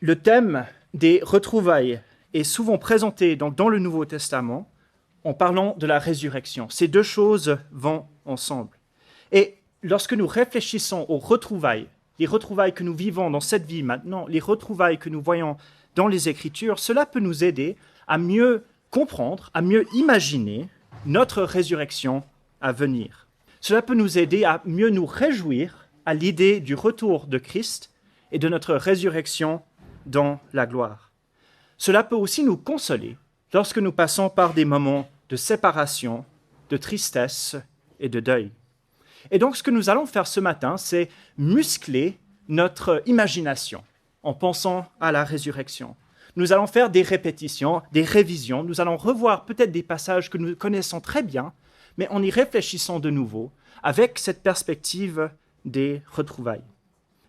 Le thème des retrouvailles est souvent présenté donc, dans le Nouveau Testament en parlant de la résurrection. Ces deux choses vont ensemble. Et lorsque nous réfléchissons aux retrouvailles, les retrouvailles que nous vivons dans cette vie maintenant, les retrouvailles que nous voyons dans les Écritures, cela peut nous aider à mieux comprendre, à mieux imaginer notre résurrection à venir. Cela peut nous aider à mieux nous réjouir à l'idée du retour de Christ et de notre résurrection dans la gloire. Cela peut aussi nous consoler lorsque nous passons par des moments de séparation, de tristesse et de deuil. Et donc, ce que nous allons faire ce matin, c'est muscler notre imagination en pensant à la résurrection. Nous allons faire des répétitions, des révisions. Nous allons revoir peut-être des passages que nous connaissons très bien, mais en y réfléchissant de nouveau avec cette perspective des retrouvailles.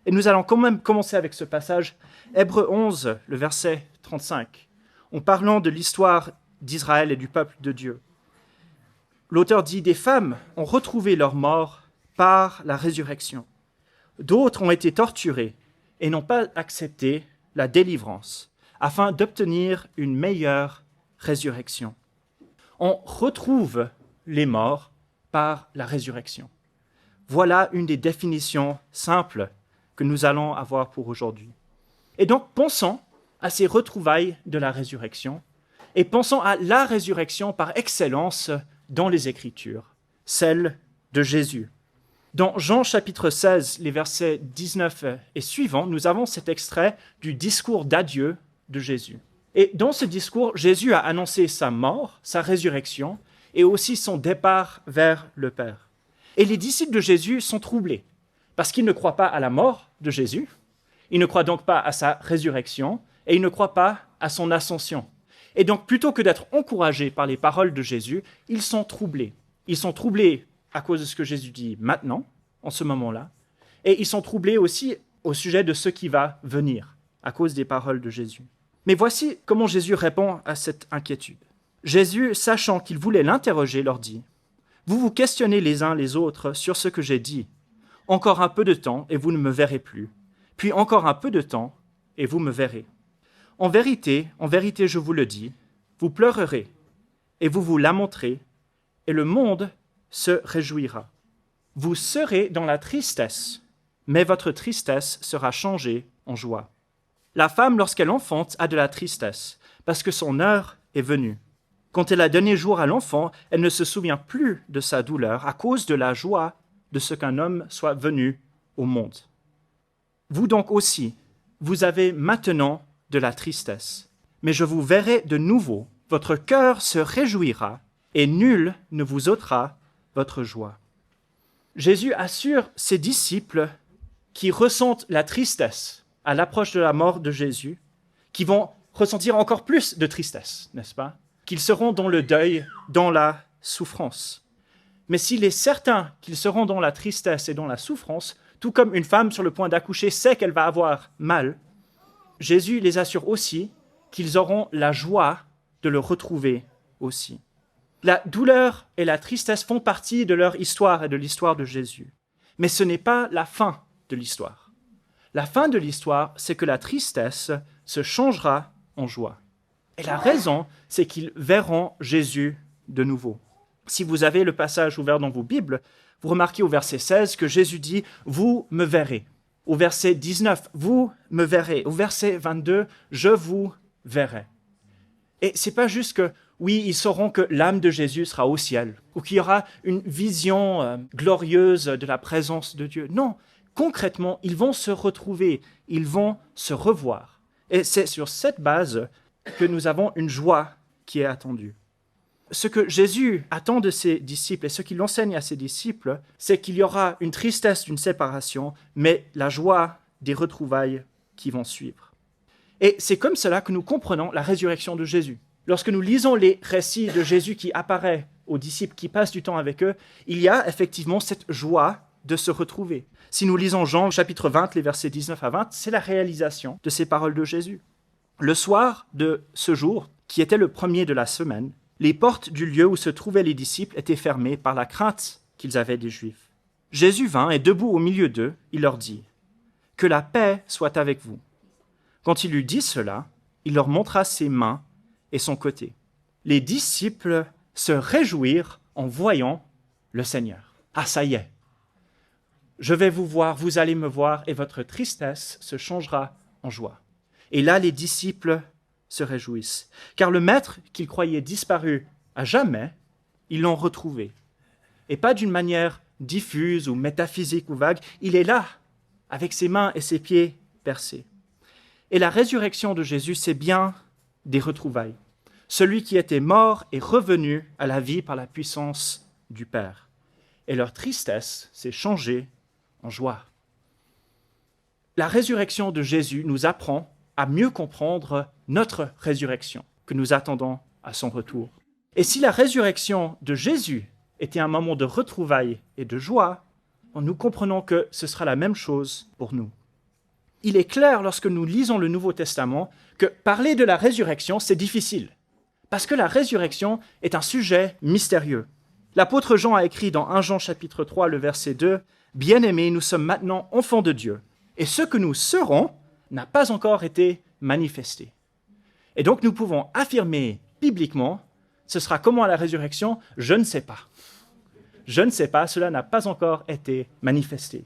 Et nous allons quand même commencer avec ce passage, Hébreux 11, le verset 35, en parlant de l'histoire d'Israël et du peuple de Dieu. L'auteur dit « Des femmes ont retrouvé leur mort par la résurrection. D'autres ont été torturées et n'ont pas accepté la délivrance, afin d'obtenir une meilleure résurrection. » On retrouve les morts par la résurrection. Voilà une des définitions simples que nous allons avoir pour aujourd'hui. Et donc, pensons à ces retrouvailles de la résurrection et pensons à la résurrection par excellence dans les Écritures, celle de Jésus. Dans Jean chapitre 16, les versets 19 et suivants, nous avons cet extrait du discours d'adieu de Jésus. Et dans ce discours, Jésus a annoncé sa mort, sa résurrection et aussi son départ vers le Père. Et les disciples de Jésus sont troublés parce qu'ils ne croient pas à la mort de Jésus, ils ne croient donc pas à sa résurrection et ils ne croient pas à son ascension. Et donc, plutôt que d'être encouragés par les paroles de Jésus, ils sont troublés. Ils sont troublés à cause de ce que Jésus dit maintenant, en ce moment-là, et ils sont troublés aussi au sujet de ce qui va venir, à cause des paroles de Jésus. Mais voici comment Jésus répond à cette inquiétude. Jésus, sachant qu'il voulait l'interroger, leur dit « Vous vous questionnez les uns les autres sur ce que j'ai dit. Encore un peu de temps et vous ne me verrez plus. Puis encore un peu de temps et vous me verrez. En vérité, je vous le dis, vous pleurerez et vous vous lamenterez et le monde se réjouira. Vous serez dans la tristesse, mais votre tristesse sera changée en joie. La femme, lorsqu'elle enfante, a de la tristesse, parce que son heure est venue. Quand elle a donné jour à l'enfant, elle ne se souvient plus de sa douleur à cause de la joie de ce qu'un homme soit venu au monde. Vous donc aussi, vous avez maintenant de la tristesse, mais je vous verrai de nouveau, votre cœur se réjouira, et nul ne vous ôtera votre joie. » Jésus assure ses disciples qui ressentent la tristesse à l'approche de la mort de Jésus, qui vont ressentir encore plus de tristesse, n'est-ce pas? Qu'ils seront dans le deuil, dans la souffrance. Mais s'il est certain qu'ils seront dans la tristesse et dans la souffrance, tout comme une femme sur le point d'accoucher sait qu'elle va avoir mal, Jésus les assure aussi qu'ils auront la joie de le retrouver aussi. La douleur et la tristesse font partie de leur histoire et de l'histoire de Jésus. Mais ce n'est pas la fin de l'histoire. La fin de l'histoire, c'est que la tristesse se changera en joie. Et la raison, c'est qu'ils verront Jésus de nouveau. Si vous avez le passage ouvert dans vos Bibles, vous remarquez au verset 16 que Jésus dit « Vous me verrez ». Au verset 19, « Vous me verrez ». Au verset 22, « Je vous verrai ». Et c'est pas juste que, oui, ils sauront que l'âme de Jésus sera au ciel, ou qu'il y aura une vision glorieuse de la présence de Dieu. Non, concrètement, ils vont se retrouver, ils vont se revoir. Et c'est sur cette base que nous avons une joie qui est attendue. Ce que Jésus attend de ses disciples et ce qu'il enseigne à ses disciples, c'est qu'il y aura une tristesse d'une séparation, mais la joie des retrouvailles qui vont suivre. Et c'est comme cela que nous comprenons la résurrection de Jésus. Lorsque nous lisons les récits de Jésus qui apparaît aux disciples qui passent du temps avec eux, il y a effectivement cette joie de se retrouver. Si nous lisons Jean chapitre 20, les versets 19 à 20, c'est la réalisation de ces paroles de Jésus. Le soir de ce jour, qui était le premier de la semaine, les portes du lieu où se trouvaient les disciples étaient fermées par la crainte qu'ils avaient des Juifs. Jésus vint et debout au milieu d'eux, il leur dit « Que la paix soit avec vous. » Quand il eut dit cela, il leur montra ses mains et son côté. Les disciples se réjouirent en voyant le Seigneur. Ah, ça y est. Je vais vous voir, vous allez me voir, et votre tristesse se changera en joie. Et là, les disciples se réjouissent, car le maître qu'ils croyaient disparu à jamais, ils l'ont retrouvé. Et pas d'une manière diffuse ou métaphysique ou vague, il est là, avec ses mains et ses pieds percés. Et la résurrection de Jésus, c'est bien des retrouvailles. Celui qui était mort est revenu à la vie par la puissance du Père. Et leur tristesse s'est changée en joie. La résurrection de Jésus nous apprend à mieux comprendre notre résurrection que nous attendons à son retour. Et si la résurrection de Jésus était un moment de retrouvailles et de joie, nous comprenons que ce sera la même chose pour nous. Il est clair lorsque nous lisons le Nouveau Testament que parler de la résurrection, c'est difficile, parce que la résurrection est un sujet mystérieux. L'apôtre Jean a écrit dans 1 Jean chapitre 3, le verset 2, « Bien-aimés, nous sommes maintenant enfants de Dieu, et ce que nous serons n'a pas encore été manifesté. » Et donc nous pouvons affirmer bibliquement, ce sera comment à la résurrection? Je ne sais pas. Je ne sais pas, cela n'a pas encore été manifesté.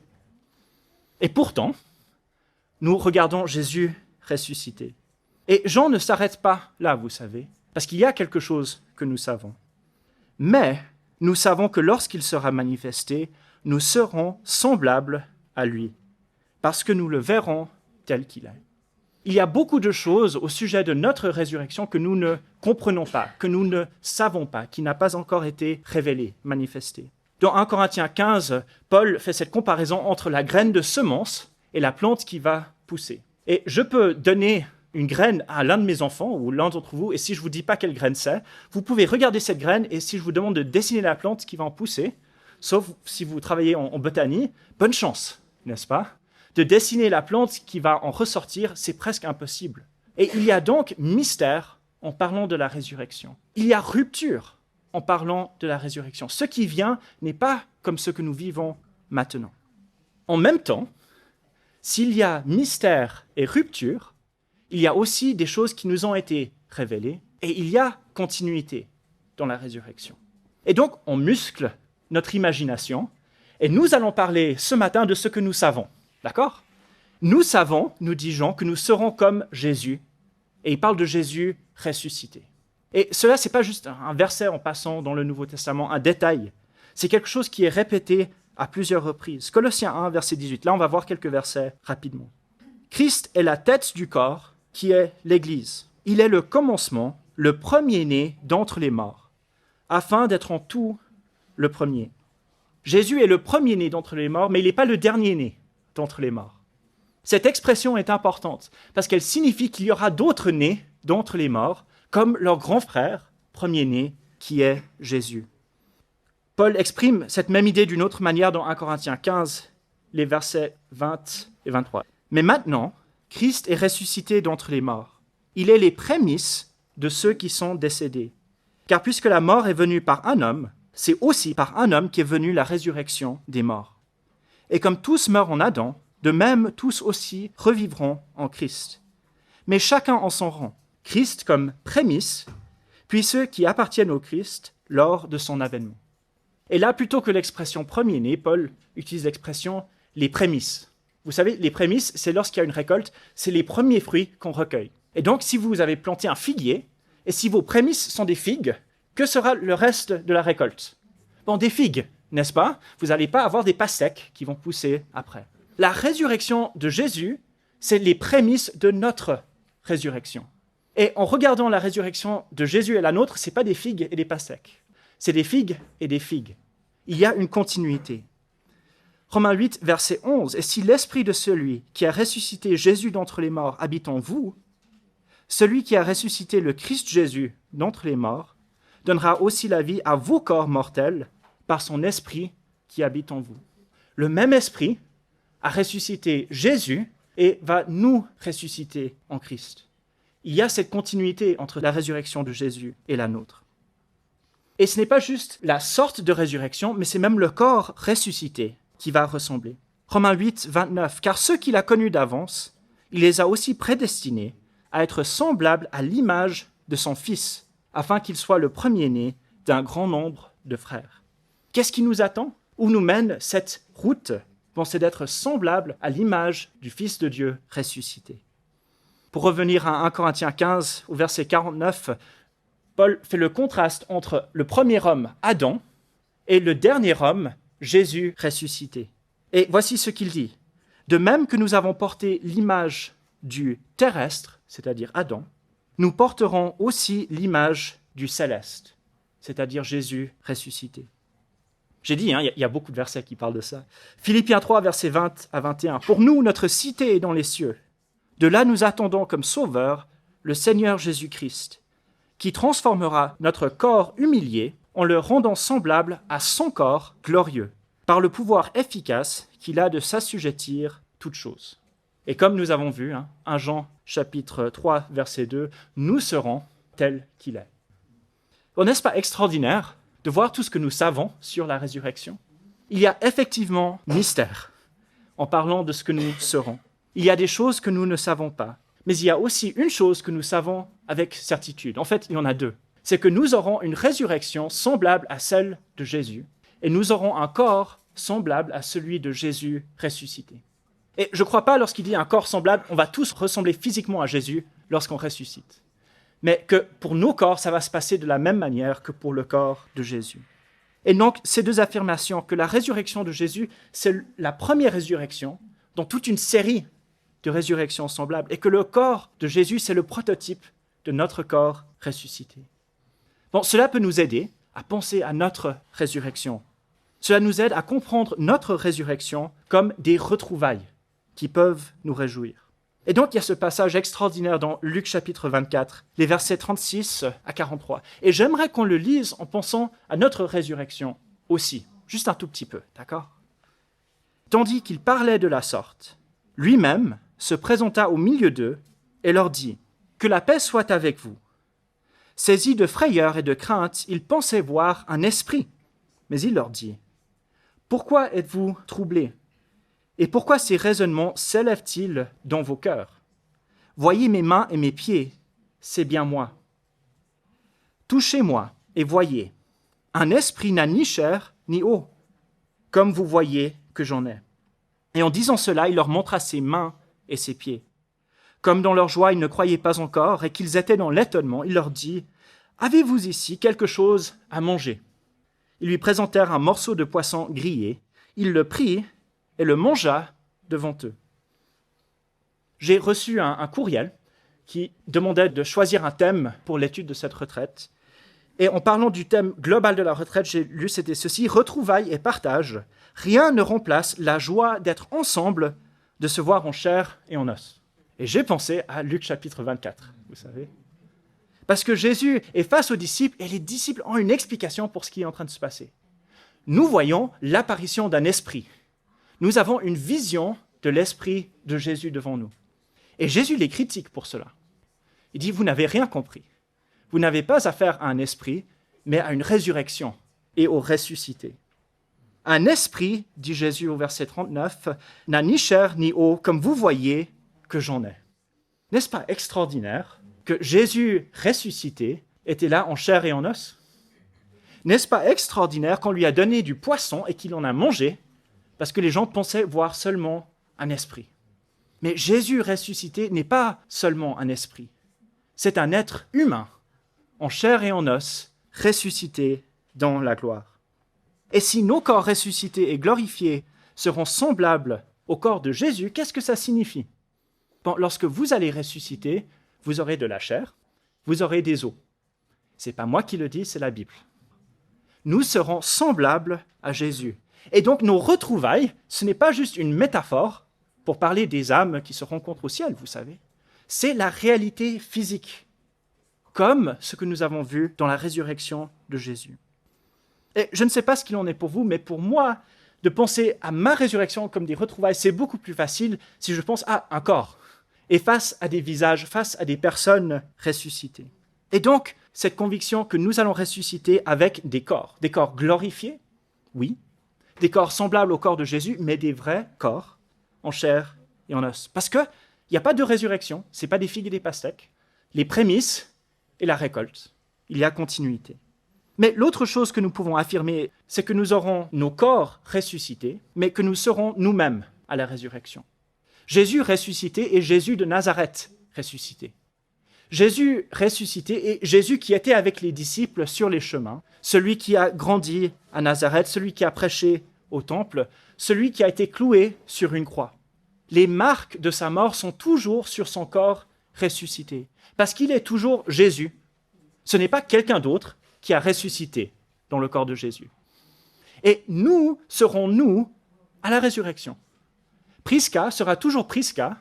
Et pourtant, nous regardons Jésus ressuscité. Et Jean ne s'arrête pas là, vous savez, parce qu'il y a quelque chose que nous savons. Mais nous savons que lorsqu'il sera manifesté, nous serons semblables à lui, parce que nous le verrons tel qu'il est. Il y a beaucoup de choses au sujet de notre résurrection que nous ne comprenons pas, que nous ne savons pas, qui n'a pas encore été révélé, manifesté. Dans 1 Corinthiens 15, Paul fait cette comparaison entre la graine de semence et la plante qui va pousser. Et je peux donner une graine à l'un de mes enfants ou l'un d'entre vous, et si je ne vous dis pas quelle graine c'est, vous pouvez regarder cette graine, et si je vous demande de dessiner la plante qui va en pousser, sauf si vous travaillez en botanie, bonne chance, n'est-ce pas? De dessiner la plante qui va en ressortir, c'est presque impossible. Et il y a donc mystère en parlant de la résurrection. Il y a rupture en parlant de la résurrection. Ce qui vient n'est pas comme ce que nous vivons maintenant. En même temps, s'il y a mystère et rupture, il y a aussi des choses qui nous ont été révélées et il y a continuité dans la résurrection. Et donc, on muscle notre imagination et nous allons parler ce matin de ce que nous savons. D'accord? Nous savons, nous dit Jean, que nous serons comme Jésus. Et il parle de Jésus ressuscité. Et cela, ce n'est pas juste un verset en passant dans le Nouveau Testament, un détail. C'est quelque chose qui est répété à plusieurs reprises. Colossiens 1, verset 18. Là, on va voir quelques versets rapidement. Christ est la tête du corps, qui est l'Église. Il est le commencement, le premier-né d'entre les morts, afin d'être en tout le premier. Jésus est le premier-né d'entre les morts, mais il n'est pas le dernier-né d'entre les morts. Cette expression est importante parce qu'elle signifie qu'il y aura d'autres nés d'entre les morts, comme leur grand frère, premier-né, qui est Jésus. Paul exprime cette même idée d'une autre manière dans 1 Corinthiens 15, les versets 20 et 23. Mais maintenant, Christ est ressuscité d'entre les morts. Il est les prémices de ceux qui sont décédés. Car puisque la mort est venue par un homme, c'est aussi par un homme qu'est venue la résurrection des morts. Et comme tous meurent en Adam, de même tous aussi revivront en Christ. Mais chacun en son rang. Christ comme prémisse, puis ceux qui appartiennent au Christ lors de son avènement. Et là, plutôt que l'expression premier-né, Paul utilise l'expression les prémices. Vous savez, les prémices, c'est lorsqu'il y a une récolte, c'est les premiers fruits qu'on recueille. Et donc, si vous avez planté un figuier, et si vos prémices sont des figues, que sera le reste de la récolte? Bon, des figues, n'est-ce pas? Vous n'allez pas avoir des pastèques qui vont pousser après. La résurrection de Jésus, c'est les prémices de notre résurrection. Et en regardant la résurrection de Jésus et la nôtre, ce n'est pas des figues et des pastèques. C'est des figues et des figues. Il y a une continuité. Romains 8, verset 11. « Et si l'esprit de celui qui a ressuscité Jésus d'entre les morts habite en vous, celui qui a ressuscité le Christ Jésus d'entre les morts donnera aussi la vie à vos corps mortels par son esprit qui habite en vous. » Le même esprit a ressuscité Jésus et va nous ressusciter en Christ. Il y a cette continuité entre la résurrection de Jésus et la nôtre. Et ce n'est pas juste la sorte de résurrection, mais c'est même le corps ressuscité qui va ressembler. Romains 8, 29. « Car ceux qu'il a connus d'avance, il les a aussi prédestinés à être semblables à l'image de son Fils, afin qu'il soit le premier-né d'un grand nombre de frères. Qu'est-ce qui nous attend? Où nous mène cette route? C'est d'être semblable à l'image du Fils de Dieu ressuscité. Pour revenir à 1 Corinthiens 15, au verset 49, Paul fait le contraste entre le premier homme, Adam, et le dernier homme, Jésus ressuscité. Et voici ce qu'il dit. De même que nous avons porté l'image du terrestre, c'est-à-dire Adam, nous porterons aussi l'image du céleste, c'est-à-dire Jésus ressuscité. J'ai dit, il y a beaucoup de versets qui parlent de ça. Philippiens 3, versets 20 à 21. « Pour nous, notre cité est dans les cieux. De là, nous attendons comme sauveur le Seigneur Jésus-Christ, qui transformera notre corps humilié en le rendant semblable à son corps glorieux, par le pouvoir efficace qu'il a de s'assujettir toutes choses. » Et comme nous avons vu, 1 Jean chapitre 3, verset 2, nous serons tels qu'il est. N'est-ce pas extraordinaire de voir tout ce que nous savons sur la résurrection? Il y a effectivement mystère en parlant de ce que nous serons. Il y a des choses que nous ne savons pas, mais il y a aussi une chose que nous savons avec certitude. En fait, il y en a deux. C'est que nous aurons une résurrection semblable à celle de Jésus, et nous aurons un corps semblable à celui de Jésus ressuscité. Et je ne crois pas, lorsqu'il dit un corps semblable, on va tous ressembler physiquement à Jésus lorsqu'on ressuscite. Mais que pour nos corps, ça va se passer de la même manière que pour le corps de Jésus. Et donc, ces deux affirmations, que la résurrection de Jésus, c'est la première résurrection dans toute une série de résurrections semblables, et que le corps de Jésus, c'est le prototype de notre corps ressuscité. Cela peut nous aider à penser à notre résurrection. Cela nous aide à comprendre notre résurrection comme des retrouvailles qui peuvent nous réjouir. Et donc, il y a ce passage extraordinaire dans Luc chapitre 24, les versets 36 à 43. Et j'aimerais qu'on le lise en pensant à notre résurrection aussi, juste un tout petit peu, d'accord? Tandis qu'il parlait de la sorte, lui-même se présenta au milieu d'eux et leur dit « Que la paix soit avec vous. » Saisis de frayeur et de crainte, ils pensaient voir un esprit. Mais il leur dit « Pourquoi êtes-vous troublés? Et pourquoi ces raisonnements s'élèvent-ils dans vos cœurs? Voyez mes mains et mes pieds, c'est bien moi. Touchez-moi et voyez. Un esprit n'a ni chair ni eau, comme vous voyez que j'en ai. » Et en disant cela, il leur montra ses mains et ses pieds. Comme dans leur joie, ils ne croyaient pas encore et qu'ils étaient dans l'étonnement, il leur dit « Avez-vous ici quelque chose à manger ?» Ils lui présentèrent un morceau de poisson grillé. Il le prit et le mangea devant eux. J'ai reçu un courriel qui demandait de choisir un thème pour l'étude de cette retraite. Et en parlant du thème global de la retraite, j'ai lu, c'était ceci, « Retrouvailles et partage. Rien ne remplace la joie d'être ensemble, de se voir en chair et en os. » Et j'ai pensé à Luc chapitre 24, vous savez. Parce que Jésus est face aux disciples et les disciples ont une explication pour ce qui est en train de se passer. Nous voyons l'apparition d'un esprit. Nous avons une vision de l'esprit de Jésus devant nous. Et Jésus les critique pour cela. Il dit, vous n'avez rien compris. Vous n'avez pas affaire à un esprit, mais à une résurrection et au ressuscité. Un esprit, dit Jésus au verset 39, n'a ni chair ni eau, comme vous voyez que j'en ai. N'est-ce pas extraordinaire que Jésus ressuscité était là en chair et en os? N'est-ce pas extraordinaire qu'on lui a donné du poisson et qu'il en a mangé parce que les gens pensaient voir seulement un esprit? Mais Jésus ressuscité n'est pas seulement un esprit. C'est un être humain, en chair et en os, ressuscité dans la gloire. Et si nos corps ressuscités et glorifiés seront semblables au corps de Jésus, qu'est-ce que ça signifie? Lorsque vous allez ressusciter, vous aurez de la chair, vous aurez des os. Ce n'est pas moi qui le dis, c'est la Bible. Nous serons semblables à Jésus. Et donc nos retrouvailles, ce n'est pas juste une métaphore pour parler des âmes qui se rencontrent au ciel, vous savez. C'est la réalité physique, comme ce que nous avons vu dans la résurrection de Jésus. Et je ne sais pas ce qu'il en est pour vous, mais pour moi, de penser à ma résurrection comme des retrouvailles, c'est beaucoup plus facile si je pense à un corps, et face à des visages, face à des personnes ressuscitées. Et donc, cette conviction que nous allons ressusciter avec des corps glorifiés, oui, des corps semblables au corps de Jésus, mais des vrais corps, en chair et en os. Parce que Il n'y a pas de résurrection, ce n'est pas des figues et des pastèques. Les prémices et la récolte. Il y a continuité. Mais l'autre chose que nous pouvons affirmer, c'est que nous aurons nos corps ressuscités, mais que nous serons nous-mêmes à la résurrection. Jésus ressuscité et Jésus de Nazareth ressuscité. Jésus ressuscité et Jésus qui était avec les disciples sur les chemins, celui qui a grandi à Nazareth, celui qui a prêché au temple, celui qui a été cloué sur une croix. Les marques de sa mort sont toujours sur son corps ressuscité, parce qu'il est toujours Jésus. Ce n'est pas quelqu'un d'autre qui a ressuscité dans le corps de Jésus. Et nous serons nous à la résurrection. Prisca sera toujours Prisca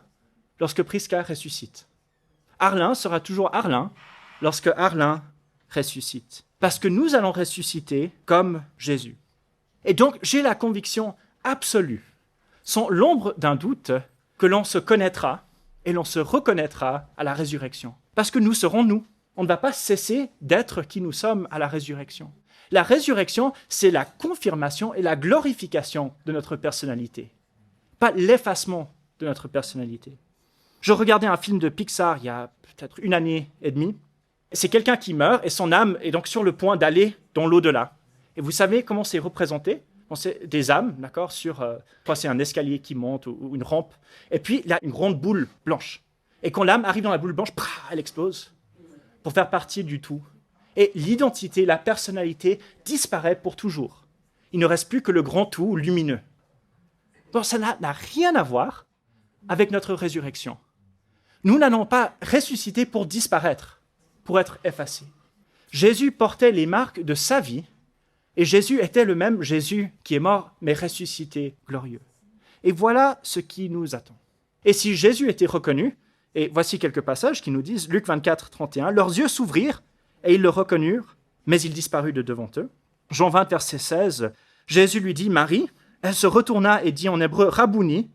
lorsque Prisca ressuscite. Arlin sera toujours Arlin lorsque Arlin ressuscite. Parce que nous allons ressusciter comme Jésus. Et donc, j'ai la conviction absolue, sans l'ombre d'un doute, que l'on se connaîtra et l'on se reconnaîtra à la résurrection. Parce que nous serons nous. On ne va pas cesser d'être qui nous sommes à la résurrection. La résurrection, c'est la confirmation et la glorification de notre personnalité, pas l'effacement de notre personnalité. Je regardais un film de Pixar il y a peut-être 1 année et demie. C'est quelqu'un qui meurt et son âme est donc sur le point d'aller dans l'au-delà. Et vous savez comment c'est représenté? C'est des âmes, d'accord, sur c'est un escalier qui monte ou une rampe. Et puis, il y a une grande boule blanche. Et quand l'âme arrive dans la boule blanche, elle explose pour faire partie du tout. Et l'identité, la personnalité disparaît pour toujours. Il ne reste plus que le grand tout lumineux. Donc, ça n'a rien à voir avec notre résurrection. Nous n'allons pas ressusciter pour disparaître, pour être effacés. Jésus portait les marques de sa vie, et Jésus était le même Jésus qui est mort, mais ressuscité, glorieux. Et voilà ce qui nous attend. Et si Jésus était reconnu, et voici quelques passages qui nous disent, Luc 24, 31, « Leurs yeux s'ouvrirent, et ils le reconnurent, mais il disparut de devant eux. » Jean 20, verset 16, Jésus lui dit, « Marie », elle se retourna et dit en hébreu, « Rabouni »,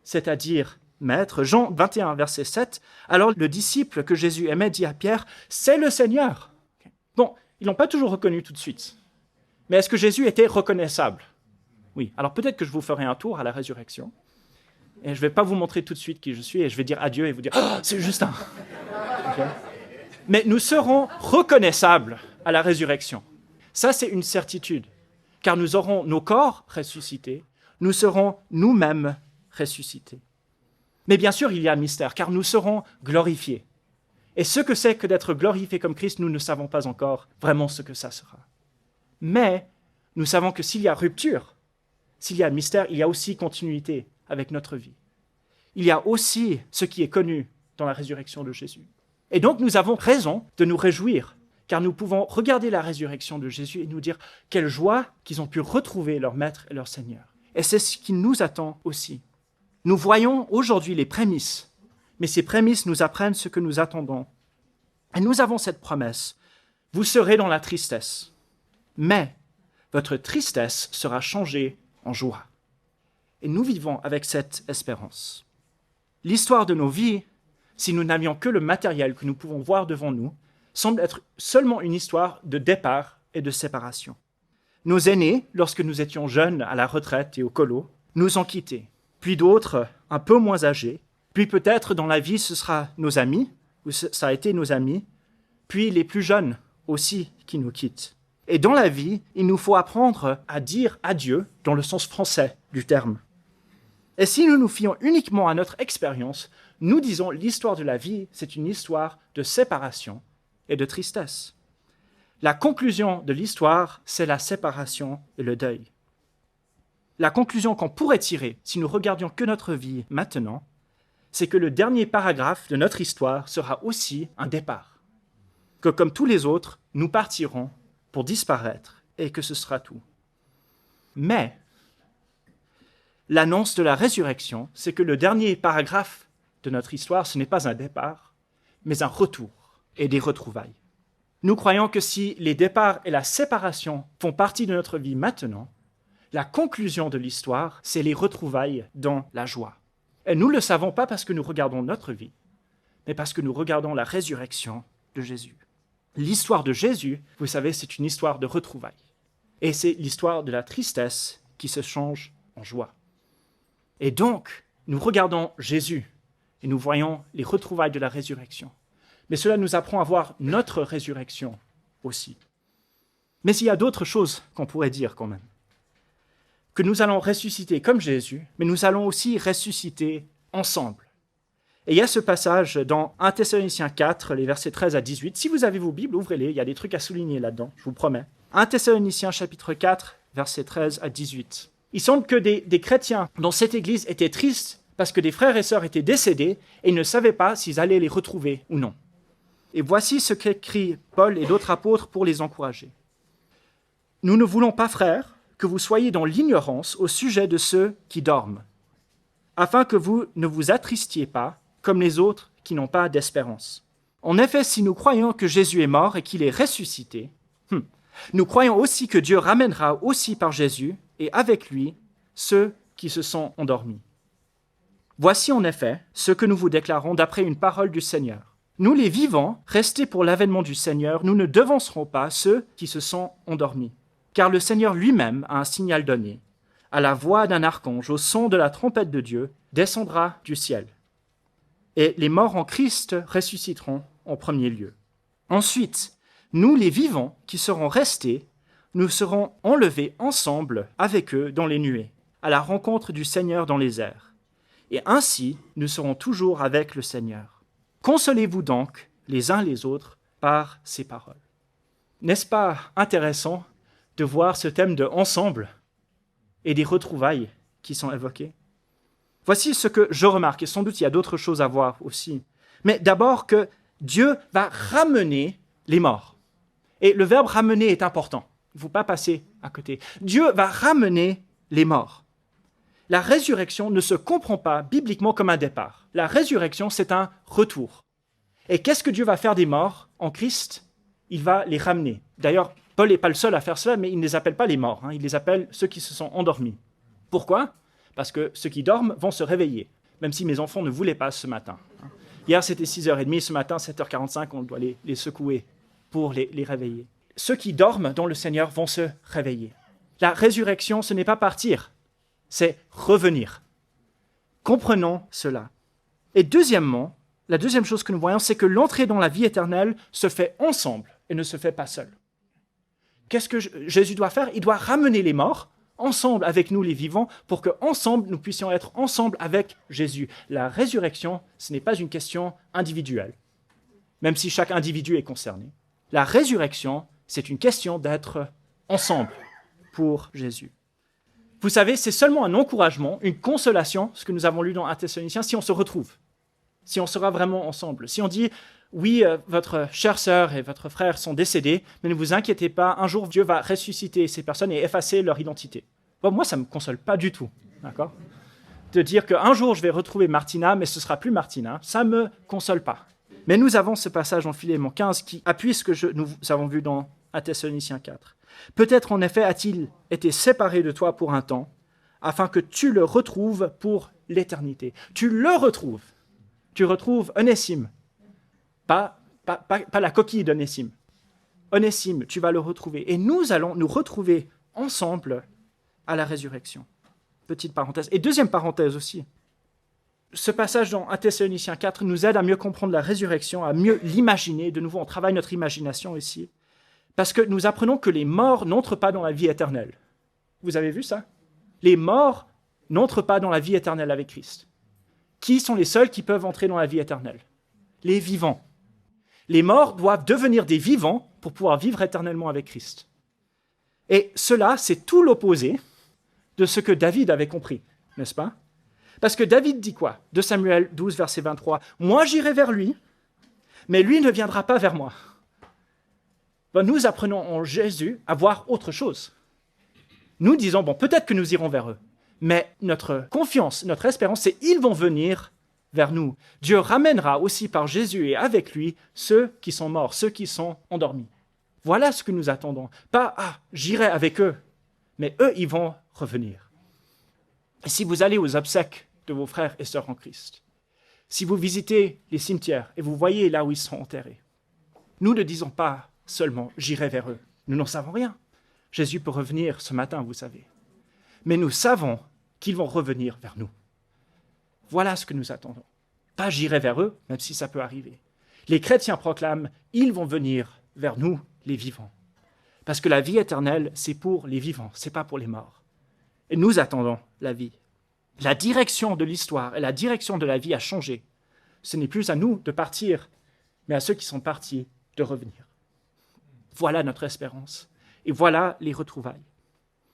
c'est-à-dire « Maître ». Jean 21, verset 7, alors le disciple que Jésus aimait dit à Pierre, « C'est le Seigneur ». Bon, ils l'ont pas toujours reconnu tout de suite. Mais est-ce que Jésus était reconnaissable? Oui. Alors peut-être que je vous ferai un tour à la résurrection. Et je ne vais pas vous montrer tout de suite qui je suis, et je vais dire adieu et vous dire « Oh, c'est Justin !» Okay. Mais nous serons reconnaissables à la résurrection. Ça, c'est une certitude. Car nous aurons nos corps ressuscités, nous serons nous-mêmes ressuscités. Mais bien sûr, il y a un mystère, car nous serons glorifiés. Et ce que c'est que d'être glorifié comme Christ, nous ne savons pas encore vraiment ce que ça sera. Mais nous savons que s'il y a rupture, s'il y a mystère, il y a aussi continuité avec notre vie. Il y a aussi ce qui est connu dans la résurrection de Jésus. Et donc nous avons raison de nous réjouir, car nous pouvons regarder la résurrection de Jésus et nous dire quelle joie qu'ils ont pu retrouver leur Maître et leur Seigneur. Et c'est ce qui nous attend aussi. Nous voyons aujourd'hui les prémices, mais ces prémices nous apprennent ce que nous attendons. Et nous avons cette promesse, vous serez dans la tristesse, mais votre tristesse sera changée en joie. Et nous vivons avec cette espérance. L'histoire de nos vies, si nous n'avions que le matériel que nous pouvons voir devant nous, semble être seulement une histoire de départ et de séparation. Nos aînés, lorsque nous étions jeunes à la retraite et au colo, nous ont quittés. Puis d'autres, un peu moins âgés. Puis peut-être dans la vie, ce sera nos amis, ou ça a été nos amis. Puis les plus jeunes aussi qui nous quittent. Et dans la vie, il nous faut apprendre à dire adieu dans le sens français du terme. Et si nous nous fions uniquement à notre expérience, nous disons l'histoire de la vie, c'est une histoire de séparation et de tristesse. La conclusion de l'histoire, c'est la séparation et le deuil. La conclusion qu'on pourrait tirer, si nous regardions que notre vie maintenant, c'est que le dernier paragraphe de notre histoire sera aussi un départ. Que comme tous les autres, nous partirons pour disparaître et que ce sera tout. Mais l'annonce de la résurrection, c'est que le dernier paragraphe de notre histoire, ce n'est pas un départ, mais un retour et des retrouvailles. Nous croyons que si les départs et la séparation font partie de notre vie maintenant, la conclusion de l'histoire, c'est les retrouvailles dans la joie. Et nous ne le savons pas parce que nous regardons notre vie, mais parce que nous regardons la résurrection de Jésus. L'histoire de Jésus, vous savez, c'est une histoire de retrouvailles. Et c'est l'histoire de la tristesse qui se change en joie. Et donc, nous regardons Jésus, et nous voyons les retrouvailles de la résurrection. Mais cela nous apprend à voir notre résurrection aussi. Mais il y a d'autres choses qu'on pourrait dire quand même. Que nous allons ressusciter comme Jésus, mais nous allons aussi ressusciter ensemble. Et il y a ce passage dans 1 Thessaloniciens 4, les versets 13 à 18. Si vous avez vos Bibles, ouvrez-les, il y a des trucs à souligner là-dedans, je vous promets. 1 Thessaloniciens chapitre 4, versets 13 à 18. Il semble que des chrétiens dans cette église étaient tristes parce que des frères et sœurs étaient décédés et ils ne savaient pas s'ils allaient les retrouver ou non. Et voici ce qu'écrit Paul et d'autres apôtres pour les encourager. « Nous ne voulons pas, frères, que vous soyez dans l'ignorance au sujet de ceux qui dorment, afin que vous ne vous attristiez pas comme les autres qui n'ont pas d'espérance. En effet, si nous croyons que Jésus est mort et qu'il est ressuscité, nous croyons aussi que Dieu ramènera aussi par Jésus et avec lui ceux qui se sont endormis. Voici en effet ce que nous vous déclarons d'après une parole du Seigneur. Nous les vivants, restés pour l'avènement du Seigneur, nous ne devancerons pas ceux qui se sont endormis. Car le Seigneur lui-même a un signal donné. À la voix d'un archange, au son de la trompette de Dieu, descendra du ciel. Et les morts en Christ ressusciteront en premier lieu. Ensuite, nous les vivants qui serons restés, nous serons enlevés ensemble avec eux dans les nuées, à la rencontre du Seigneur dans les airs. Et ainsi, nous serons toujours avec le Seigneur. Consolez-vous donc les uns les autres par ces paroles. N'est-ce pas intéressant de voir ce thème de ensemble et des retrouvailles qui sont évoquées? Voici ce que je remarque, et sans doute il y a d'autres choses à voir aussi. Mais d'abord que Dieu va ramener les morts. Et le verbe ramener est important. Il ne faut pas passer à côté. Dieu va ramener les morts. La résurrection ne se comprend pas bibliquement comme un départ. La résurrection, c'est un retour. Et qu'est-ce que Dieu va faire des morts en Christ? Il va les ramener. D'ailleurs, Paul n'est pas le seul à faire cela, mais il ne les appelle pas les morts. Il les appelle ceux qui se sont endormis. Pourquoi? Parce que ceux qui dorment vont se réveiller, même si mes enfants ne voulaient pas ce matin. Hier, c'était 6h30, ce matin, 7h45, on doit les secouer pour les réveiller. Ceux qui dorment dans le Seigneur vont se réveiller. La résurrection, ce n'est pas partir, c'est revenir. Comprenons cela. Et deuxièmement, la deuxième chose que nous voyons, c'est que l'entrée dans la vie éternelle se fait ensemble et ne se fait pas seul. Qu'est-ce que Jésus doit faire? Il doit ramener les morts ensemble avec nous les vivants pour qu'ensemble nous puissions être ensemble avec Jésus. La résurrection, ce n'est pas une question individuelle, même si chaque individu est concerné. La résurrection, c'est une question d'être ensemble pour Jésus. Vous savez, c'est seulement un encouragement, une consolation, ce que nous avons lu dans 1 Thessaloniciens, si on se retrouve, si on sera vraiment ensemble. Si on dit, oui, votre chère sœur et votre frère sont décédés, mais ne vous inquiétez pas, un jour Dieu va ressusciter ces personnes et effacer leur identité. Bon, moi, ça ne me console pas du tout, d'accord? De dire qu'un jour je vais retrouver Martina, mais ce ne sera plus Martina, ça ne me console pas. Mais nous avons ce passage en Philémon 15 qui appuie ce que nous avons vu dans 1 Thessaloniciens 4. Peut-être en effet a-t-il été séparé de toi pour un temps, afin que tu le retrouves pour l'éternité. Tu le retrouves. Tu retrouves Onésime. Pas la coquille d'Onésime. Onésime, tu vas le retrouver. Et nous allons nous retrouver ensemble à la résurrection. Petite parenthèse. Et deuxième parenthèse aussi. Ce passage dans 1 Thessaloniciens 4 nous aide à mieux comprendre la résurrection, à mieux l'imaginer. De nouveau, on travaille notre imagination ici. Parce que nous apprenons que les morts n'entrent pas dans la vie éternelle. Vous avez vu ça? Les morts n'entrent pas dans la vie éternelle avec Christ. Qui sont les seuls qui peuvent entrer dans la vie éternelle? Les vivants. Les morts doivent devenir des vivants pour pouvoir vivre éternellement avec Christ. Et cela, c'est tout l'opposé de ce que David avait compris, n'est-ce pas? Parce que David dit quoi? 2 Samuel 12, verset 23. « Moi, j'irai vers lui, mais lui ne viendra pas vers moi. » Ben, nous apprenons en Jésus à voir autre chose. Nous disons, bon, peut-être que nous irons vers eux, mais notre confiance, notre espérance, c'est qu'ils vont venir vers nous. Dieu ramènera aussi par Jésus et avec lui ceux qui sont morts, ceux qui sont endormis. Voilà ce que nous attendons. Pas, j'irai avec eux, mais eux, ils vont revenir. Et si vous allez aux obsèques de vos frères et sœurs en Christ, si vous visitez les cimetières et vous voyez là où ils sont enterrés, nous ne disons pas seulement « j'irai vers eux ». Nous n'en savons rien. Jésus peut revenir ce matin, vous savez. Mais nous savons qu'ils vont revenir vers nous. Voilà ce que nous attendons. pas j'irai vers eux, même si ça peut arriver. Les chrétiens proclament, ils vont venir vers nous, les vivants. Parce que la vie éternelle, c'est pour les vivants, c'est pas pour les morts. Et nous attendons la vie. La direction de l'histoire et la direction de la vie a changé. Ce n'est plus à nous de partir, mais à ceux qui sont partis de revenir. Voilà notre espérance. Et voilà les retrouvailles.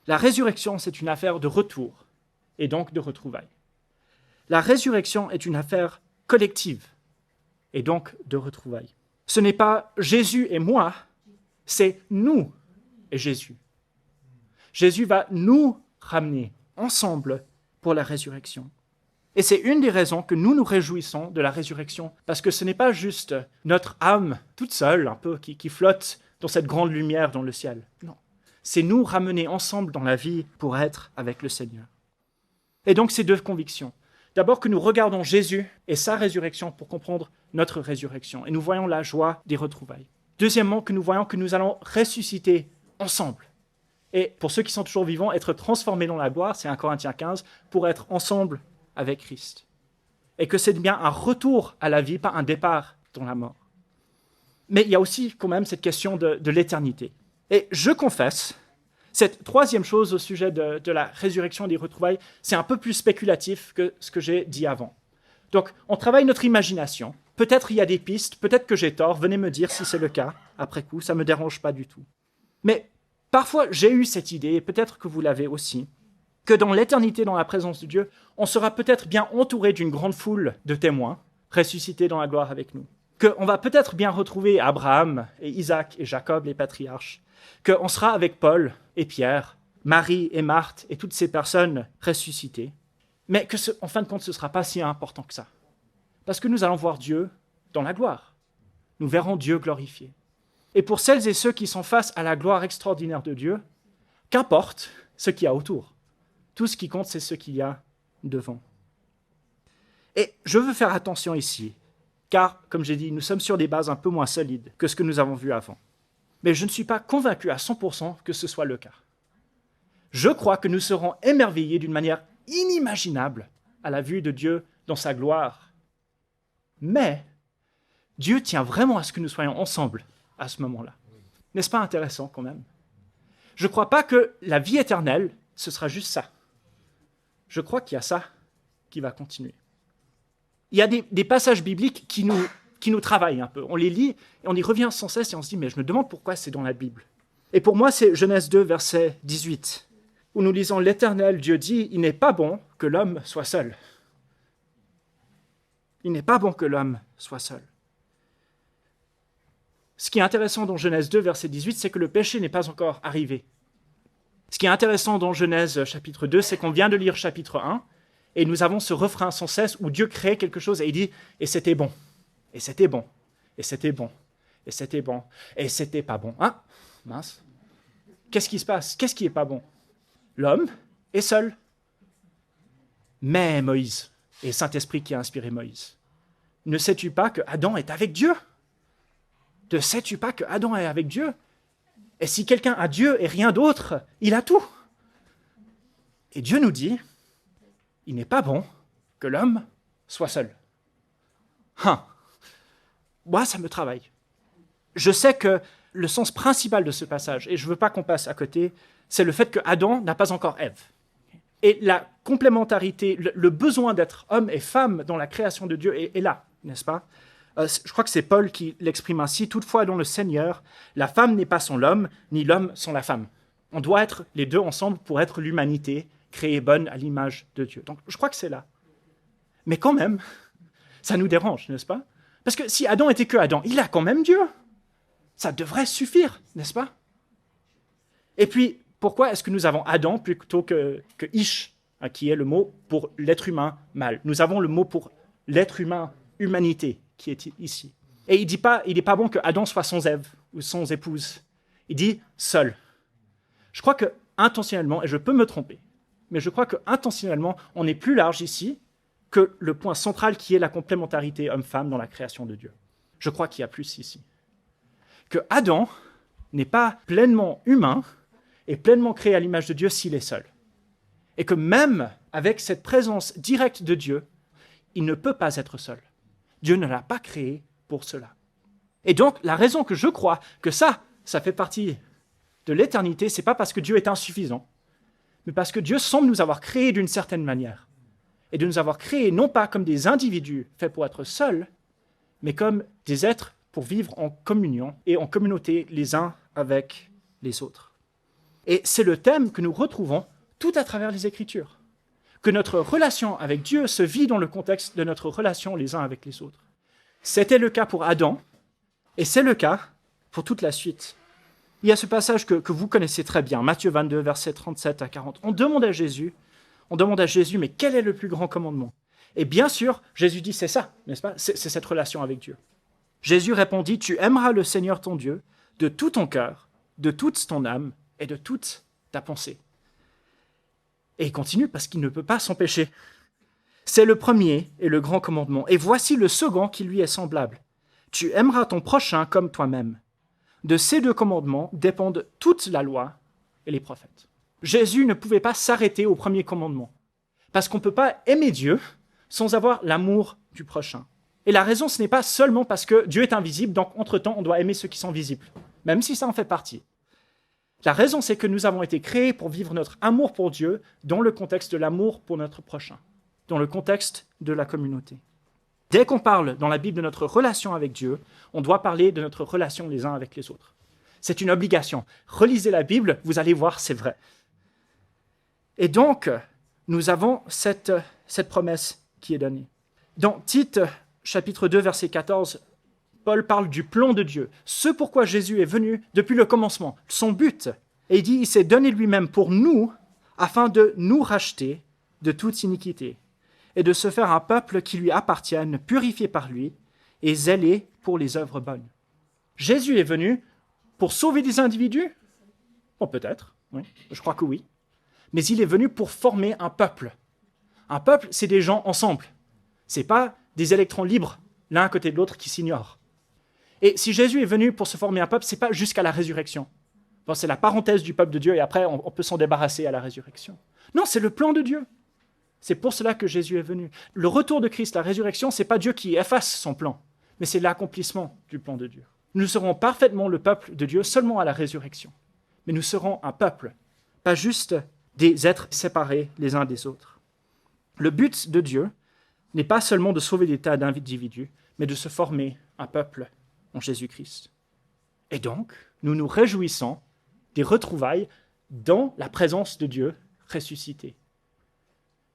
La résurrection, c'est une affaire de retour, et donc de retrouvailles. La résurrection est une affaire collective, et donc de retrouvailles. Ce n'est pas Jésus et moi, c'est nous et Jésus. Jésus va nous ramener ensemble pour la résurrection. Et c'est une des raisons que nous nous réjouissons de la résurrection, parce que ce n'est pas juste notre âme toute seule, un peu, qui flotte dans cette grande lumière dans le ciel. Non, c'est nous ramener ensemble dans la vie pour être avec le Seigneur. Et donc ces deux convictions. D'abord que nous regardons Jésus et sa résurrection pour comprendre notre résurrection, et nous voyons la joie des retrouvailles. Deuxièmement, que nous voyons que nous allons ressusciter ensemble. Et pour ceux qui sont toujours vivants, être transformés dans la gloire, c'est 1 Corinthiens 15, pour être ensemble avec Christ. Et que c'est bien un retour à la vie, pas un départ dans la mort. Mais il y a aussi quand même cette question de l'éternité. Et je confesse, cette troisième chose au sujet de la résurrection et des retrouvailles, c'est un peu plus spéculatif que ce que j'ai dit avant. Donc, on travaille notre imagination. Peut-être il y a des pistes, peut-être que j'ai tort, venez me dire si c'est le cas, après coup, ça ne me dérange pas du tout. Mais parfois, j'ai eu cette idée, et peut-être que vous l'avez aussi, que dans l'éternité, dans la présence de Dieu, on sera peut-être bien entouré d'une grande foule de témoins, ressuscités dans la gloire avec nous. Qu'on va peut-être bien retrouver Abraham et Isaac et Jacob, les patriarches. Qu'on sera avec Paul et Pierre, Marie et Marthe et toutes ces personnes ressuscitées. Mais que, en fin de compte, ce ne sera pas si important que ça. Parce que nous allons voir Dieu dans la gloire. Nous verrons Dieu glorifié. Et pour celles et ceux qui sont face à la gloire extraordinaire de Dieu, qu'importe ce qu'il y a autour. Tout ce qui compte, c'est ce qu'il y a devant. Et je veux faire attention ici, car, comme j'ai dit, nous sommes sur des bases un peu moins solides que ce que nous avons vu avant. Mais je ne suis pas convaincu à 100% que ce soit le cas. Je crois que nous serons émerveillés d'une manière inimaginable à la vue de Dieu dans sa gloire. Mais Dieu tient vraiment à ce que nous soyons ensemble à ce moment-là. N'est-ce pas intéressant quand même? Je ne crois pas que la vie éternelle, ce sera juste ça. Je crois qu'il y a ça qui va continuer. Il y a des passages bibliques qui nous travaillent un peu. On les lit et on y revient sans cesse et on se dit, mais je me demande pourquoi c'est dans la Bible. Et pour moi, c'est Genèse 2, verset 18, où nous lisons « L'Éternel, Dieu dit, il n'est pas bon que l'homme soit seul. » Il n'est pas bon que l'homme soit seul. Ce qui est intéressant dans Genèse 2, verset 18, c'est que le péché n'est pas encore arrivé. Ce qui est intéressant dans Genèse chapitre 2, c'est qu'on vient de lire chapitre 1, et nous avons ce refrain sans cesse où Dieu crée quelque chose et il dit « Et c'était bon, et c'était bon, et c'était bon, et c'était bon, et c'était pas bon. » Ah, mince. Qu'est-ce qui se passe? Qu'est-ce qui est pas bon? L'homme est seul. Mais Moïse, et Saint-Esprit qui a inspiré Moïse, ne sais-tu pas que Adam est avec Dieu? Ne sais-tu pas que Adam est avec Dieu? Et si quelqu'un a Dieu et rien d'autre, il a tout. Et Dieu nous dit, il n'est pas bon que l'homme soit seul. Moi, ça me travaille. Je sais que le sens principal de ce passage, et je ne veux pas qu'on passe à côté, c'est le fait que Adam n'a pas encore Ève. Et la complémentarité, le besoin d'être homme et femme dans la création de Dieu est là, n'est-ce pas? Je crois que c'est Paul qui l'exprime ainsi. Toutefois, dans le Seigneur, la femme n'est pas sans l'homme, ni l'homme sans la femme. On doit être les deux ensemble pour être l'humanité créée bonne à l'image de Dieu. Donc, je crois que c'est là. Mais quand même, ça nous dérange, n'est-ce pas? Parce que si Adam était que Adam, il a quand même Dieu. Ça devrait suffire, n'est-ce pas? Et puis, pourquoi est-ce que nous avons Adam plutôt que Ish, qui est le mot pour l'être humain mâle? Nous avons le mot pour l'être humain, humanité, qui est ici. Et il n'est pas bon que Adam soit sans Ève ou sans épouse. Il dit seul. Je crois que intentionnellement, et je peux me tromper, mais je crois que intentionnellement, on est plus large ici que le point central qui est la complémentarité homme-femme dans la création de Dieu. Je crois qu'il y a plus ici. Que Adam n'est pas pleinement humain et pleinement créé à l'image de Dieu s'il est seul. Et que même avec cette présence directe de Dieu, il ne peut pas être seul. Dieu ne l'a pas créé pour cela. Et donc, la raison que je crois que ça fait partie de l'éternité, c'est pas parce que Dieu est insuffisant, mais parce que Dieu semble nous avoir créés d'une certaine manière. Et de nous avoir créés non pas comme des individus faits pour être seuls, mais comme des êtres pour vivre en communion et en communauté les uns avec les autres. Et c'est le thème que nous retrouvons tout à travers les Écritures. Que notre relation avec Dieu se vit dans le contexte de notre relation les uns avec les autres. C'était le cas pour Adam, et c'est le cas pour toute la suite. Il y a ce passage que vous connaissez très bien, Matthieu 22, versets 37 à 40. On demande à Jésus, mais quel est le plus grand commandement? Et bien sûr, Jésus dit, c'est ça, n'est-ce pas? C'est cette relation avec Dieu. Jésus répondit, tu aimeras le Seigneur ton Dieu de tout ton cœur, de toute ton âme et de toute ta pensée. Et il continue parce qu'il ne peut pas s'empêcher. C'est le premier et le grand commandement. Et voici le second qui lui est semblable. Tu aimeras ton prochain comme toi-même. De ces deux commandements dépendent toute la loi et les prophètes. Jésus ne pouvait pas s'arrêter au premier commandement. Parce qu'on ne peut pas aimer Dieu sans avoir l'amour du prochain. Et la raison, ce n'est pas seulement parce que Dieu est invisible, donc entre-temps, on doit aimer ceux qui sont visibles, même si ça en fait partie. La raison, c'est que nous avons été créés pour vivre notre amour pour Dieu dans le contexte de l'amour pour notre prochain, dans le contexte de la communauté. Dès qu'on parle dans la Bible de notre relation avec Dieu, on doit parler de notre relation les uns avec les autres. C'est une obligation. Relisez la Bible, vous allez voir, c'est vrai. Et donc, nous avons cette promesse qui est donnée. Dans Tite, chapitre 2, verset 14, Paul parle du plan de Dieu, ce pourquoi Jésus est venu depuis le commencement, son but. Et il dit, il s'est donné lui-même pour nous, afin de nous racheter de toute iniquité, et de se faire un peuple qui lui appartienne, purifié par lui, et zélé pour les œuvres bonnes. Jésus est venu pour sauver des individus? Bon, peut-être, oui, je crois que oui. Mais il est venu pour former un peuple. Un peuple, c'est des gens ensemble. Ce n'est pas des électrons libres, l'un à côté de l'autre, qui s'ignorent. Et si Jésus est venu pour se former un peuple, ce n'est pas jusqu'à la résurrection. Bon, c'est la parenthèse du peuple de Dieu, et après, on peut s'en débarrasser à la résurrection. Non, c'est le plan de Dieu. C'est pour cela que Jésus est venu. Le retour de Christ, la résurrection, ce n'est pas Dieu qui efface son plan, mais c'est l'accomplissement du plan de Dieu. Nous serons parfaitement le peuple de Dieu seulement à la résurrection. Mais nous serons un peuple, pas juste des êtres séparés les uns des autres. Le but de Dieu n'est pas seulement de sauver des tas d'individus, mais de se former un peuple en Jésus-Christ. Et donc, nous nous réjouissons des retrouvailles dans la présence de Dieu ressuscité.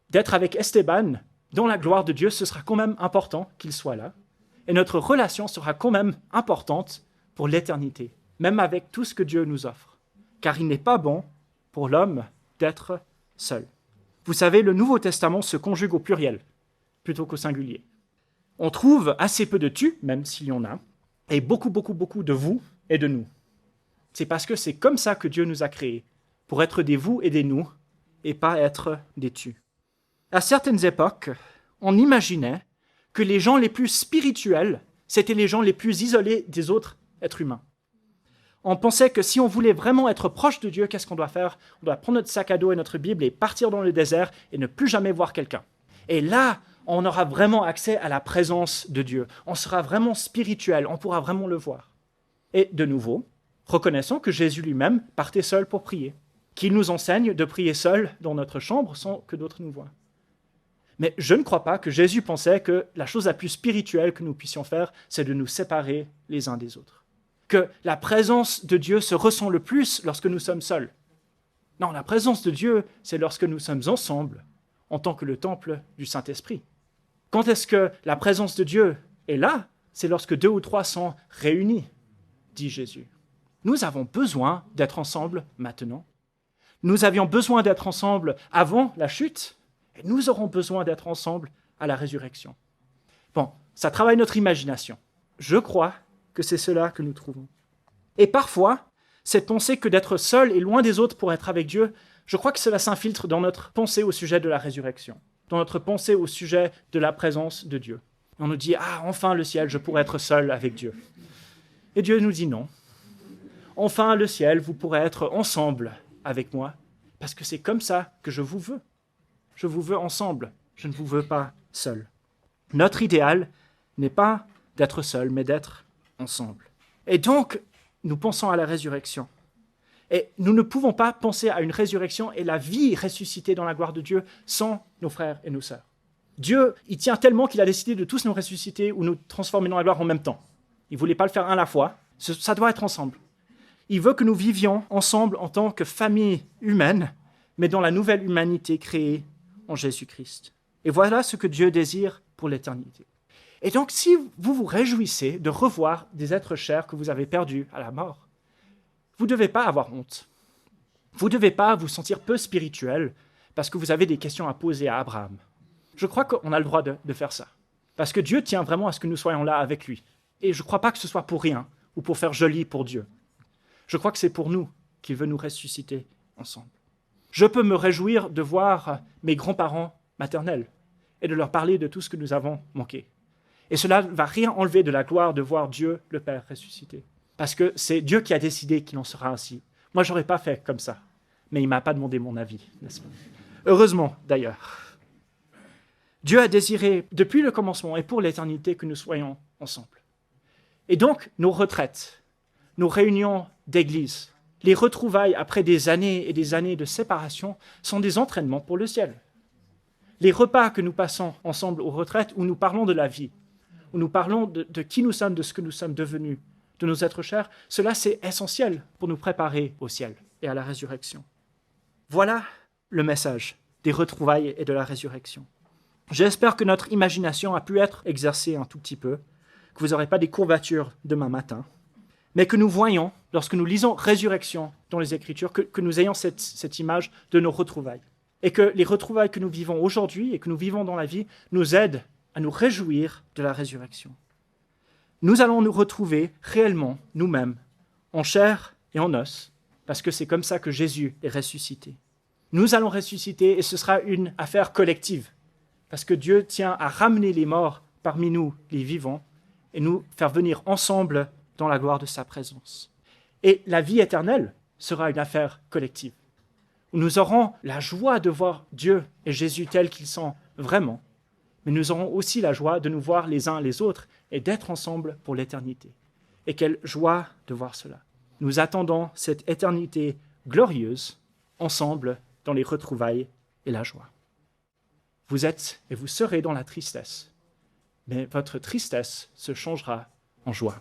D'être avec Esteban dans la gloire de Dieu, ce sera quand même important qu'il soit là. Et notre relation sera quand même importante pour l'éternité, même avec tout ce que Dieu nous offre. Car il n'est pas bon pour l'homme d'être seul. Vous savez, le Nouveau Testament se conjugue au pluriel plutôt qu'au singulier. On trouve assez peu de tu, même s'il y en a, et beaucoup de vous et de nous. C'est parce que c'est comme ça que Dieu nous a créés, pour être des vous et des nous, et pas être des tu. À certaines époques, on imaginait que les gens les plus spirituels, c'étaient les gens les plus isolés des autres êtres humains. On pensait que si on voulait vraiment être proche de Dieu, qu'est-ce qu'on doit faire? On doit prendre notre sac à dos et notre Bible et partir dans le désert et ne plus jamais voir quelqu'un. Et là, on aura vraiment accès à la présence de Dieu. On sera vraiment spirituel, on pourra vraiment le voir. Et de nouveau, reconnaissons que Jésus lui-même partait seul pour prier, qu'il nous enseigne de prier seul dans notre chambre sans que d'autres nous voient. Mais je ne crois pas que Jésus pensait que la chose la plus spirituelle que nous puissions faire, c'est de nous séparer les uns des autres. Que la présence de Dieu se ressent le plus lorsque nous sommes seuls. Non, la présence de Dieu, c'est lorsque nous sommes ensemble, en tant que le temple du Saint-Esprit. Quand est-ce que la présence de Dieu est là? C'est lorsque 2 ou 3 sont réunis, dit Jésus. Nous avons besoin d'être ensemble maintenant. Nous avions besoin d'être ensemble avant la chute, et nous aurons besoin d'être ensemble à la résurrection. Bon, ça travaille notre imagination. Je crois que c'est cela que nous trouvons. Et parfois, cette pensée que d'être seul et loin des autres pour être avec Dieu, je crois que cela s'infiltre dans notre pensée au sujet de la résurrection, dans notre pensée au sujet de la présence de Dieu. On nous dit « Ah, enfin le ciel, je pourrai être seul avec Dieu. » Et Dieu nous dit « Non. Enfin le ciel, vous pourrez être ensemble avec moi, parce que c'est comme ça que je vous veux. Je vous veux ensemble, je ne vous veux pas seul. » Notre idéal n'est pas d'être seul, mais d'être ensemble. Et donc, nous pensons à la résurrection. Et nous ne pouvons pas penser à une résurrection et la vie ressuscitée dans la gloire de Dieu sans nos frères et nos sœurs. Dieu, il tient tellement qu'il a décidé de tous nous ressusciter ou nous transformer dans la gloire en même temps. Il ne voulait pas le faire un à la fois. Ça doit être ensemble. Il veut que nous vivions ensemble en tant que famille humaine, mais dans la nouvelle humanité créée en Jésus-Christ. Et voilà ce que Dieu désire pour l'éternité. Et donc, si vous vous réjouissez de revoir des êtres chers que vous avez perdus à la mort, vous ne devez pas avoir honte. Vous ne devez pas vous sentir peu spirituel parce que vous avez des questions à poser à Abraham. Je crois qu'on a le droit de faire ça. Parce que Dieu tient vraiment à ce que nous soyons là avec lui. Et je ne crois pas que ce soit pour rien ou pour faire joli pour Dieu. Je crois que c'est pour nous qu'il veut nous ressusciter ensemble. Je peux me réjouir de voir mes grands-parents maternels et de leur parler de tout ce que nous avons manqué. Et cela ne va rien enlever de la gloire de voir Dieu, le Père, ressuscité. Parce que c'est Dieu qui a décidé qu'il en sera ainsi. Moi, je n'aurais pas fait comme ça. Mais il ne m'a pas demandé mon avis, n'est-ce pas? Heureusement, d'ailleurs. Dieu a désiré, depuis le commencement et pour l'éternité, que nous soyons ensemble. Et donc, nos retraites, nos réunions d'église, les retrouvailles après des années et des années de séparation sont des entraînements pour le ciel. Les repas que nous passons ensemble aux retraites, où nous parlons de la vie, où nous parlons de qui nous sommes, de ce que nous sommes devenus, de nos êtres chers, cela c'est essentiel pour nous préparer au ciel et à la résurrection. Voilà le message des retrouvailles et de la résurrection. J'espère que notre imagination a pu être exercée un tout petit peu, que vous n'aurez pas des courbatures demain matin, mais que nous voyons, lorsque nous lisons résurrection dans les Écritures, que nous ayons cette image de nos retrouvailles. Et que les retrouvailles que nous vivons aujourd'hui et que nous vivons dans la vie nous aident à nous réjouir de la résurrection. Nous allons nous retrouver réellement, nous-mêmes, en chair et en os, parce que c'est comme ça que Jésus est ressuscité. Nous allons ressusciter et ce sera une affaire collective, parce que Dieu tient à ramener les morts parmi nous, les vivants, et nous faire venir ensemble dans la gloire de sa présence. Et la vie éternelle sera une affaire collective, où nous aurons la joie de voir Dieu et Jésus tels qu'ils sont vraiment, mais nous aurons aussi la joie de nous voir les uns les autres et d'être ensemble pour l'éternité. Et quelle joie de voir cela. Nous attendons cette éternité glorieuse, ensemble, dans les retrouvailles et la joie. Vous êtes et vous serez dans la tristesse, mais votre tristesse se changera en joie.